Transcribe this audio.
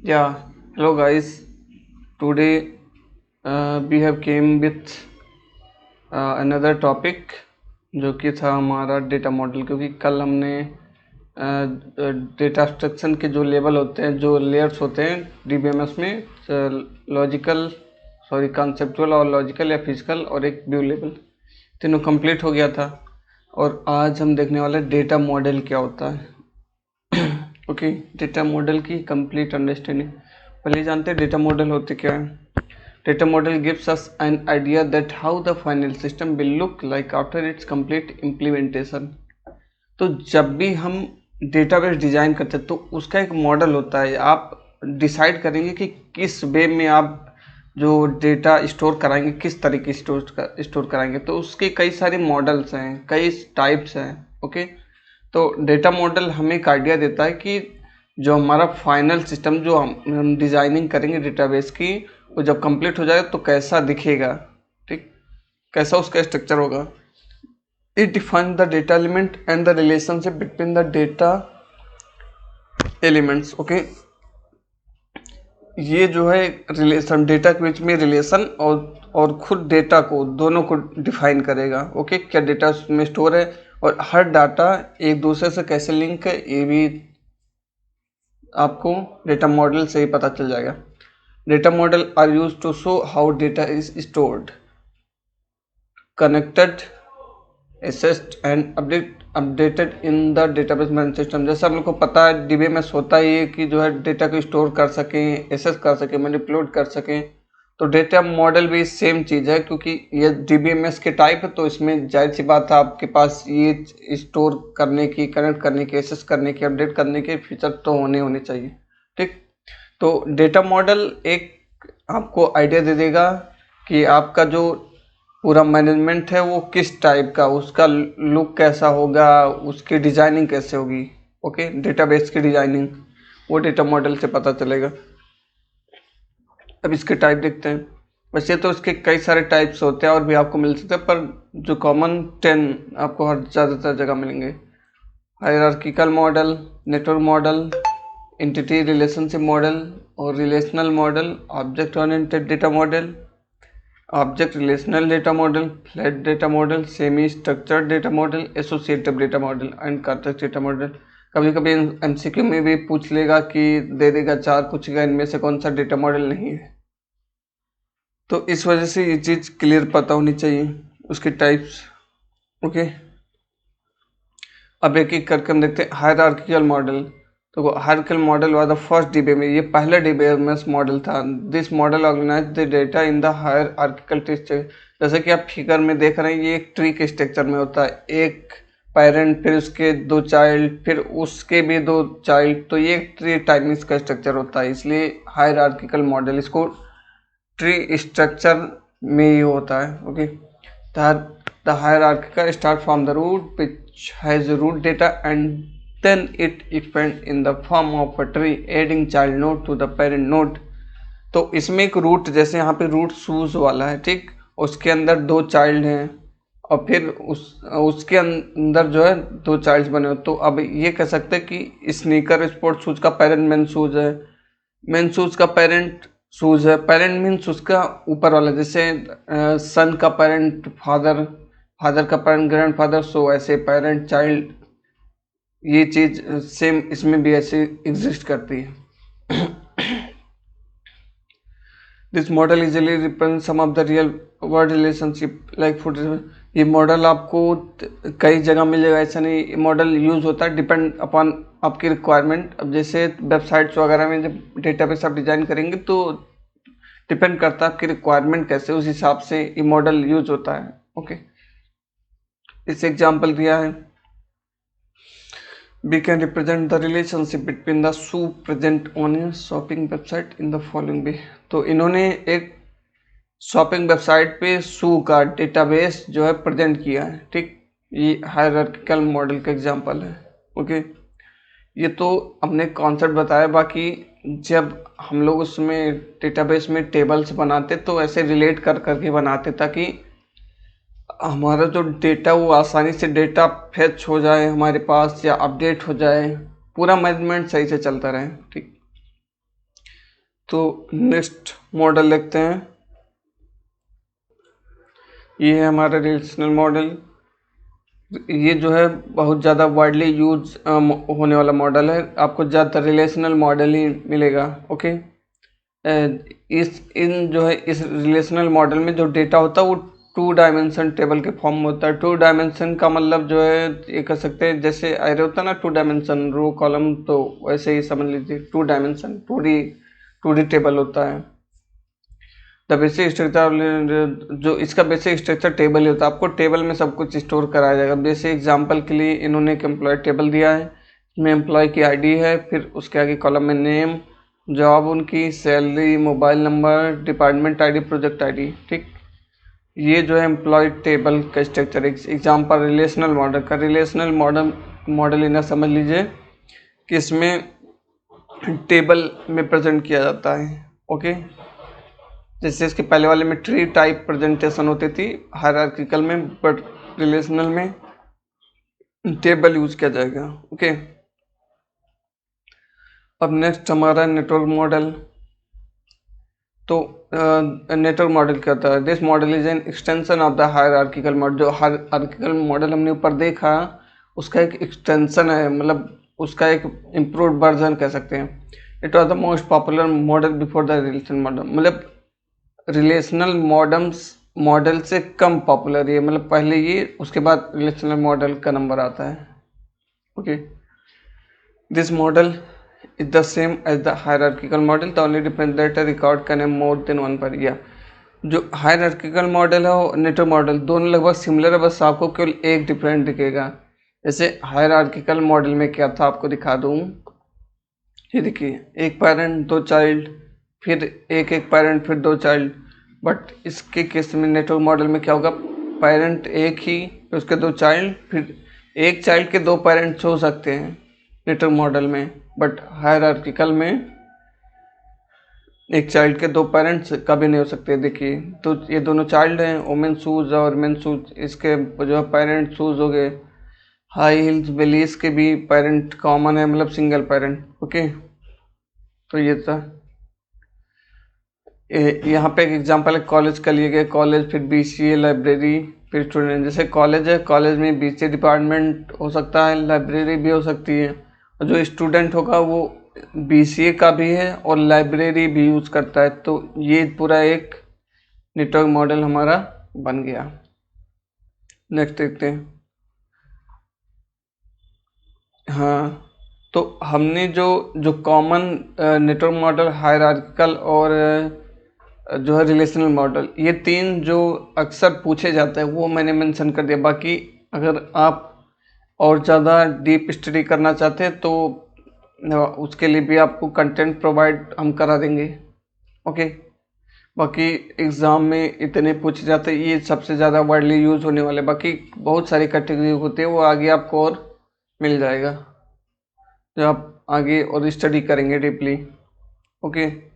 Yeah, hello guys. Today we have came with another topic जो कि था हमारा डेटा मॉडल, क्योंकि कल हमने डेटा स्ट्रक्चर के जो लेवल होते हैं, जो लेयर्स होते हैं डीबीएमएस में, लॉजिकल कॉन्सेप्चुअल और लॉजिकल या फिजिकल और एक व्यू लेवल, तीनों कंप्लीट हो गया था। और आज हम देखने वाले डेटा मॉडल क्या होता है। ओके, डेटा मॉडल की कंप्लीट अंडरस्टैंडिंग पहले जानते हैं डेटा मॉडल होते क्या है। Data model gives us an idea that how the final system will look like after it's complete implementation. तो जब भी हम डेटाबेस डिजाइन करते हैं तो उसका एक मॉडल होता है। आप डिसाइड करेंगे कि किस वे में आप जो डेटा स्टोर कराएंगे, किस तरीके स्टोर कराएंगे। तो उसके कई सारे मॉडल्स हैं, कई टाइप्स हैं। ओके, तो डेटा मॉडल हमें एक आइडिया देता है कि जो हमारा फाइनल सिस्टम जो हम डिजाइनिंग करेंगे डेटाबेस की, वो जब कंप्लीट हो जाएगा तो कैसा दिखेगा, ठीक, कैसा उसका स्ट्रक्चर होगा। It define the data element and the relationship between the data elements. Okay, ये जो है रिलेशन, डेटा के बीच में रिलेशन और खुद डेटा को, दोनों को डिफाइन करेगा। ओके, क्या डेटा उसमें स्टोर है और हर डाटा एक दूसरे से कैसे लिंक है, ये भी आपको डेटा मॉडल से ही पता चल जाएगा। Data model are use to show how data is stored, connected, accessed and updated in the database management system. जैसे हम लोग को पता है डीबीएमएस होता ही है कि जो है डेटा को स्टोर कर सकें, एसेस कर सकें, मैनिपुलेट कर सकें। तो डेटा मॉडल भी सेम चीज़ है, क्योंकि ये डीबीएमएस के टाइप है तो इसमें जाहिर सी बात है आपके पास ये स्टोर करने की, कनेक्ट करने की, एसेस करने की, अपडेट करने के फीचर तो होने चाहिए। ठीक, तो डेटा मॉडल एक आपको आइडिया दे देगा कि आपका जो पूरा मैनेजमेंट है वो किस टाइप का, उसका लुक कैसा होगा, उसकी डिजाइनिंग कैसे होगी। ओके, डेटाबेस की डिजाइनिंग वो डेटा मॉडल से पता चलेगा। अब इसके टाइप देखते हैं। वैसे तो इसके कई सारे टाइप्स होते हैं और भी आपको मिल सकते हैं, पर जो कॉमन 10 आपको हर ज़्यादातर जगह मिलेंगे। Hierarchical model, network model, entity relationship model और relational model, object oriented data model, object relational data model, flat data model, semi structured data model, associative data model and context data model. कभी कभी MCQ में भी पूछ लेगा कि दे देगा चार, पूछेगा इनमें से कौन सा डेटा मॉडल नहीं है। तो इस वजह से ये चीज़ क्लियर पता होनी चाहिए, उसके टाइप्स। ओके, अब एक एक करके हम देखते हैं। हायरार्किकल मॉडल, तो hierarchical model was the first DBMS, ये पहला डीबीएमएस मॉडल था। This model organize the data in the hierarchical tree. जैसे कि आप फिगर में देख रहे हैं, ये एक ट्री के स्ट्रक्चर में होता है। एक पेरेंट, फिर उसके दो चाइल्ड, फिर उसके भी दो चाइल्ड, तो ये ट्री टाइप इसका स्ट्रक्चर होता है। इसलिए हायरार्किकल मॉडल, इसको ट्री स्ट्रक्चर में ही होता है। Okay, the hierarchical start from the root which has root data and then it expands in the form of a tree adding child node to the parent node। तो इसमें एक root, जैसे यहाँ पे root shoes वाला है, ठीक, उसके अंदर दो चाइल्ड हैं और फिर उसके अंदर जो है दो चाइल्ड्स बने हो। तो अब ये कह सकते हैं कि स्नीकर स्पोर्ट शूज का पेरेंट मेन शूज है, मेन शूज का पेरेंट शूज है। पेरेंट मीन्स उसका ऊपर वाला, जैसे सन का पेरेंट फादर, फादर का पेरेंट ग्रैंड फादर, सो ऐसे पेरेंट चाइल्ड, ये चीज सेम इसमें भी ऐसे एग्जिस्ट करती है। This model easily represent some of the real world relationship like food. ये मॉडल आपको कई जगह मिलेगा, ऐसा नहीं। मॉडल यूज होता है डिपेंड अपॉन आपकी रिक्वायरमेंट। अब जैसे वेबसाइट्स वगैरह में जब डेटाबेस आप डिजाइन करेंगे तो डिपेंड करता है आपकी रिक्वायरमेंट कैसे, उस हिसाब से ये मॉडल यूज होता है। ओके, इस एग्जांपल दिया है। We can represent the relationship between the shoe present on a shopping website in the following way। तो इन्होंने एक शॉपिंग वेबसाइट पे शू का डेटाबेस जो है प्रेजेंट किया है, ठीक। ये हायरार्किकल मॉडल का एग्जांपल है। ओके, ये तो हमने कॉन्सेप्ट बताया। बाकी जब हम लोग उसमें डेटाबेस में टेबल्स बनाते तो ऐसे रिलेट कर करके बनाते ताकि हमारा जो डेटा वो आसानी से डेटा फेच हो जाए हमारे पास या अपडेट हो जाए, पूरा मैनेजमेंट सही से चलता रहे, ठीक। तो नेक्स्ट मॉडल देखते हैं। ये है हमारा रिलेशनल मॉडल। ये जो है बहुत ज़्यादा वाइडली यूज होने वाला मॉडल है, आपको ज़्यादातर रिलेशनल मॉडल ही मिलेगा। ओके, इस इन जो है इस रिलेशनल मॉडल में जो डेटा होता है वो 2 डायमेंशन टेबल के फॉर्म में होता है। 2 डायमेंशन का मतलब जो है ये कह सकते हैं जैसे एरे होता है ना 2 डायमेंशन रो कॉलम, तो वैसे ही समझ लीजिए 2 डायमेंशन 2D टेबल होता है। द बेसिक स्ट्रक्चर, जो इसका बेसिक स्ट्रक्चर टेबल ही होता है, आपको टेबल में सब कुछ स्टोर कराया जाएगा। बेसिक एग्जांपल के लिए इन्होंने एक एम्प्लॉय टेबल दिया है, इसमें एम्प्लॉय की आईडी है, फिर उसके आगे कॉलम में नेम, जॉब उनकी, salary, mobile number, department ID, project ID. ठीक, ये जो है एम्प्लॉय टेबल का स्ट्रक्चर। एग्जाम्पल रिलेशनल मॉडल का, रिलेशनल मॉडल इन्हें समझ लीजिए कि इसमें टेबल में प्रेजेंट किया जाता है। ओके, जैसे इसके पहले वाले में ट्री टाइप प्रेजेंटेशन होती थी हायरार्किकल में, बट रिलेशनल में टेबल यूज किया जाएगा। ओके, अब नेक्स्ट हमारा नेटवर्क मॉडल। तो नेटवर्क मॉडल क्या होता है? This model is an extension of the hierarchical model. जो हायरार्किकल मॉडल हमने ऊपर देखा उसका एक एक्सटेंशन है, मतलब उसका एक इम्प्रूव्ड वर्जन कह सकते हैं। It was the most popular model before the relational model, मतलब रिलेशनल मॉडल से कम पॉपुलर है, मतलब पहले ये उसके बाद रिलेशनल मॉडल का नंबर आता है। Okay, this model is the same as the hierarchical model, the only difference that a record can have more than one per year। जो हायरार्किकल मॉडल है और नेटवर्क मॉडल दोनों लगभग सिमिलर है, बस आपको केवल एक डिफरेंट दिखेगा। जैसे हायरार्किकल मॉडल में क्या था आपको दिखा दूँ, ये देखिए, एक पेरेंट 2 चाइल्ड, फिर एक पेरेंट, फिर 2 चाइल्ड। बट इसके केस में नेटवर्क मॉडल में क्या होगा, पेरेंट एक ही, फिर उसके 2 चाइल्ड, फिर एक चाइल्ड के 2 पेरेंट्स हो सकते हैं नेटवर्क मॉडल में, बट हायरार्किकल में एक चाइल्ड के 2 पेरेंट्स कभी नहीं हो सकते। देखिए, तो ये दोनों चाइल्ड हैं, वोमेन शूज और मेन शूज, इसके जो पेरेंट शूज हो गए। हाई हील्स बेलीज के भी पेरेंट कॉमन है, मतलब सिंगल पेरेंट। ओके, तो ये था। यहाँ पे एक एग्जांपल है कॉलेज का लिए गए, कॉलेज, फिर बीसीए, लाइब्रेरी, फिर स्टूडेंट। जैसे कॉलेज है, कॉलेज में बीसीए डिपार्टमेंट हो सकता है, लाइब्रेरी भी हो सकती है, और जो स्टूडेंट होगा वो बीसीए का भी है और लाइब्रेरी भी यूज़ करता है। तो ये पूरा एक नेटवर्क मॉडल हमारा बन गया। नेक्स्ट देखते हैं। हाँ, तो हमने जो कॉमन नेटवर्क मॉडल, हायरार्किकल और जो है रिलेशनल मॉडल, ये 3 जो अक्सर पूछे जाते हैं वो मैंने मेंशन कर दिया। बाकी अगर आप और ज़्यादा डीप स्टडी करना चाहते हैं तो उसके लिए भी आपको कंटेंट प्रोवाइड हम करा देंगे। ओके, बाकी एग्ज़ाम में इतने पूछे जाते हैं, ये सबसे ज़्यादा वाइडली यूज़ होने वाले। बाकी बहुत सारी कैटेगरी होती है, वो आगे आपको और मिल जाएगा जब आप आगे और स्टडी करेंगे डीपली। ओके।